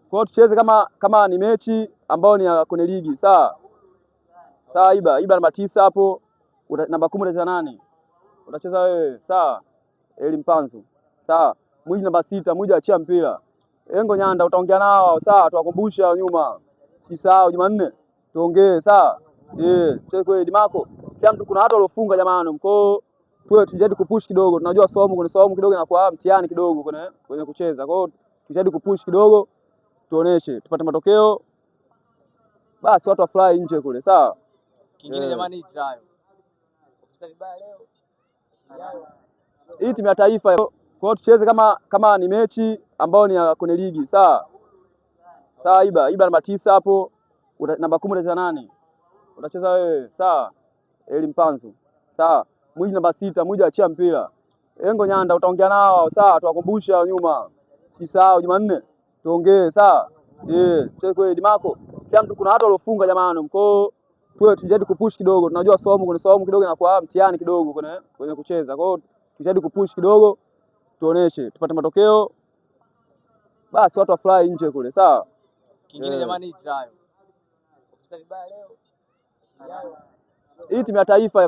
Kwa hiyo tucheze kama ni mechi ambayo ni kwenye ligi, sawa? Sawa, Iba namba 9 hapo, namba 10 utacheza nani? Utacheza wewe, sawa? Eli Mpanzu. Sawa. Mwiji namba 6, Mwiji achia mpira. Engo Nyanda utaongea nao, sawa? Tuwakumbusha nyuma. Si sawa, Jumanne. Tuongee, sawa? Cheze kweli Mako. Kila mtu kuna watu waliofunga jamani. Mko tuwe tujadi kupush kidogo. Tunajua somo kidogo inakuwa mtihani kidogo kwenye kucheza. Kwa hiyo tujadi kupush kidogo. Tuoneshe, tupate matokeo. Basi watu wafly nje kule, sawa? Kingine jamani trial. Hii timu ya taifa. Kwa hiyo tucheze kama ni mechi ambayo ni kwenye ligi, sawa? Sawa, Iba namba 9 hapo, namba 10 utacheza nani? Utacheza wewe, sawa? Eli Mpanzu. Sawa. Mwiji namba 6, Mwiji achia mpira. Engo Nyanda utaongea nao, sawa? Tuwakumbusha nyuma. Si sawa, Jumanne. Tuongee, sawa? Cheze kweli Mako. Kila mtu kuna watu waliofunga jamani. Mko tuwe tujadi kupush kidogo. Tunajua somo kidogo inakuwa mtihani kidogo kwenye kucheza. Kwa hiyo tujadi kupush kidogo. Tuoneshe, tupate matokeo. Basi watu wafly nje kule, sawa? Kingine jamani trial. Hii timu ya taifa.